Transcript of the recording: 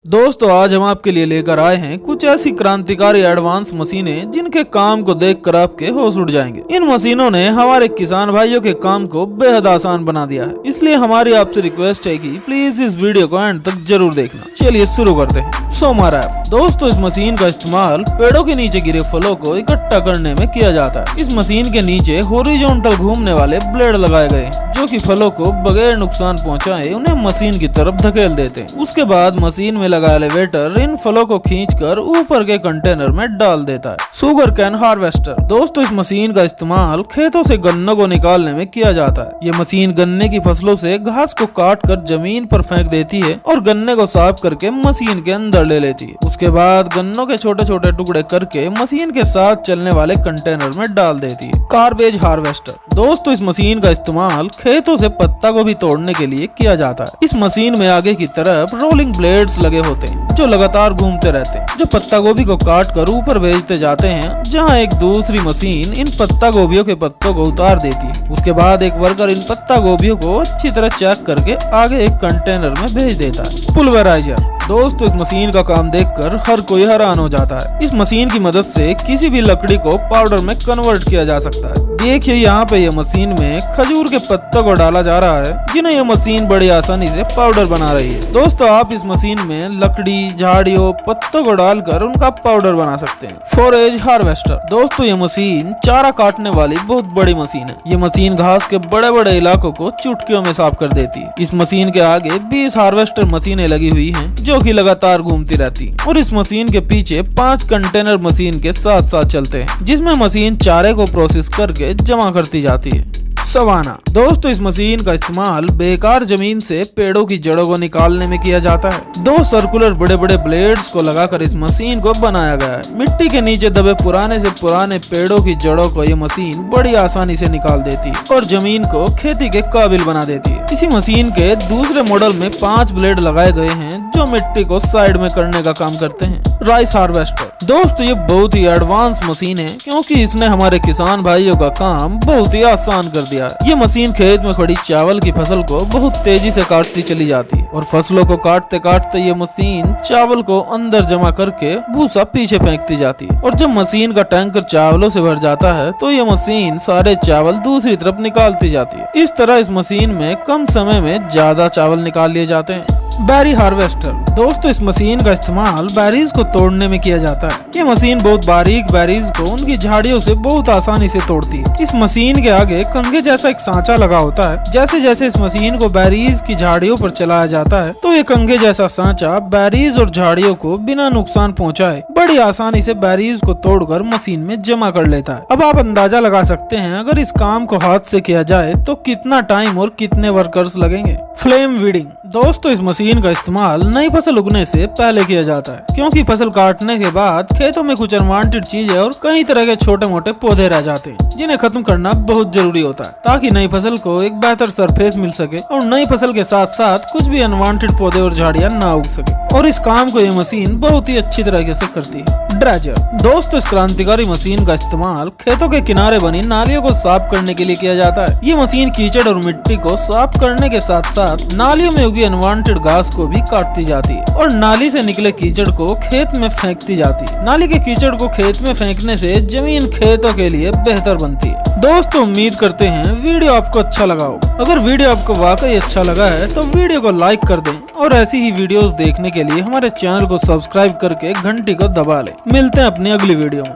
दोस्तों आज हम आपके लिए लेकर आए हैं कुछ ऐसी क्रांतिकारी एडवांस मशीनें जिनके काम को देखकर आपके होश उड़ जाएंगे। इन मशीनों ने हमारे किसान भाइयों के काम को बेहद आसान बना दिया है, इसलिए हमारी आपसे रिक्वेस्ट है कि प्लीज इस वीडियो को एंड तक जरूर देखना। चलिए शुरू करते हैं। Somer app. दोस्तों इस मशीन का इस्तेमाल पेड़ों के नीचे गिरे फलों को इकट्ठा करने में किया जाता है। इस मशीन के नीचे हॉरिजॉन्टल घूमने वाले ब्लेड लगाए गए हैं जो कि फलों को बगैर नुकसान पहुंचाए उन्हें मशीन की तरफ धकेल देते हैं। उसके बाद मशीन में लगा एलिवेटर इन फलों को खींचकर ऊपर के कंटेनर में डाल देता है। Sugar cane harvester. दोस्तों इस मशीन का इस्तेमाल खेतों से गन्नों को निकालने में किया जाता है। ये मशीन गन्ने की फसलों से घास को काट कर जमीन पर फेंक देती है और गन्ने को साफ करके मशीन के अंदर ले लेती है। उसके बाद गन्नों के छोटे छोटे टुकड़े करके मशीन के साथ चलने वाले कंटेनर में डाल देती है। Garbage harvester. दोस्तों इस मशीन का इस्तेमाल खेतों से पत्ता को भी तोड़ने के लिए किया जाता है। इस मशीन में आगे की तरफ रोलिंग ब्लेड्स लगे होते हैं जो लगातार घूमते रहते हैं, जो पत्ता गोभी को काट कर ऊपर भेजते जाते हैं, जहां एक दूसरी मशीन इन पत्ता गोभियों के पत्तों को उतार देती है। उसके बाद एक वर्कर इन पत्ता गोभियों को अच्छी तरह चेक करके आगे एक कंटेनर में भेज देता है। पुल्वराइजर। दोस्तों इस मशीन का काम देखकर हर कोई हैरान हो जाता है। इस मशीन की मदद से किसी भी लकड़ी को पाउडर में कन्वर्ट किया जा सकता है। देखिए यहाँ पे ये मशीन में खजूर के पत्तों को डाला जा रहा है जिन्हें यह मशीन बड़ी आसानी से पाउडर बना रही है। दोस्तों आप इस मशीन में लकड़ी, झाड़ियों, पत्तों को डालकर उनका पाउडर बना सकते हैं। Forage harvester. दोस्तों ये मशीन चारा काटने वाली बहुत बड़ी मशीन है। ये मशीन घास के बड़े बड़े इलाकों को चुटकियों में साफ कर देती है। इस मशीन के आगे 20 हार्वेस्टर मशीनें लगी हुई हैं जो कि लगातार घूमती रहती है और इस मशीन के पीछे 5 कंटेनर मशीन के साथ साथ चलते हैं जिसमें मशीन चारे को प्रोसेस करके जमा करती जाती है। सवाना। दोस्तों इस मशीन का इस्तेमाल बेकार जमीन से पेड़ों की जड़ों को निकालने में किया जाता है। 2 सर्कुलर बड़े बड़े ब्लेड्स को लगाकर इस मशीन को बनाया गया है। मिट्टी के नीचे दबे पुराने से पुराने पेड़ों की जड़ों को ये मशीन बड़ी आसानी से निकाल देती है और जमीन को खेती के काबिल बना देती है। इसी मशीन के दूसरे मॉडल में 5 ब्लेड लगाए गए हैं जो मिट्टी को साइड में करने का काम करते हैं। Rice harvester. दोस्तों ये बहुत ही एडवांस मशीन है क्योंकि इसने हमारे किसान भाइयों का काम बहुत ही आसान कर दिया है। ये मशीन खेत में खड़ी चावल की फसल को बहुत तेजी से काटती चली जाती है और फसलों को काटते काटते ये मशीन चावल को अंदर जमा करके भूसा पीछे फेंकती जाती है और जब मशीन का टैंकर चावलों से भर जाता है तो ये मशीन सारे चावल दूसरी तरफ निकालती जाती है। इस तरह इस मशीन में कम समय में ज्यादा चावल निकाल लिए जाते हैं। Berry harvester. दोस्तों इस मशीन का इस्तेमाल बेरीज को तोड़ने में किया जाता है। ये मशीन बहुत बारीक बेरीज को उनकी झाड़ियों से बहुत आसानी से तोड़ती है। इस मशीन के आगे कंघे जैसा एक सांचा लगा होता है। जैसे जैसे इस मशीन को बेरीज की झाड़ियों पर चलाया जाता है तो ये कंघे जैसा सांचा बेरीज और झाड़ियों को बिना नुकसान पहुँचाए बड़ी आसानी से बेरीज को तोड़कर मशीन में जमा कर लेता है। अब आप अंदाजा लगा सकते हैं अगर इस काम को हाथ से किया जाए तो कितना टाइम और कितने वर्कर्स लगेंगे। Flame weeding. दोस्तों इस मशीन का इस्तेमाल नई फसल उगने से पहले किया जाता है क्योंकि फसल काटने के बाद खेतों में कुछ अनवांटेड चीजें और कई तरह के छोटे मोटे पौधे रह जाते हैं जिन्हें खत्म करना बहुत जरूरी होता है ताकि नई फसल को एक बेहतर सरफेस मिल सके और नई फसल के साथ साथ कुछ भी अनवांटेड पौधे और झाड़ियां ना उग सके और इस काम को ये मशीन बहुत ही अच्छी तरीके से करती है। ड्रेजर। दोस्तों इस क्रांतिकारी मशीन का इस्तेमाल खेतों के किनारे बनी नालियों को साफ करने के लिए किया जाता है। ये मशीन कीचड़ और मिट्टी को साफ करने के साथ साथ नालियों में उगी अनवांटेड घास को भी काटती जाती है और नाली से निकले कीचड़ को खेत में फेंकती जाती है। नाली के कीचड़ को खेत में फेंकने से जमीन खेतों के लिए बेहतर बनती है। दोस्तों उम्मीद करते हैं वीडियो आपको अच्छा लगा हो। अगर वीडियो आपको वाकई अच्छा लगा है तो वीडियो को लाइक कर दें और ऐसी ही वीडियोस देखने के लिए हमारे चैनल को सब्सक्राइब करके घंटी को दबा लें। मिलते हैं अपनी अगली वीडियो में।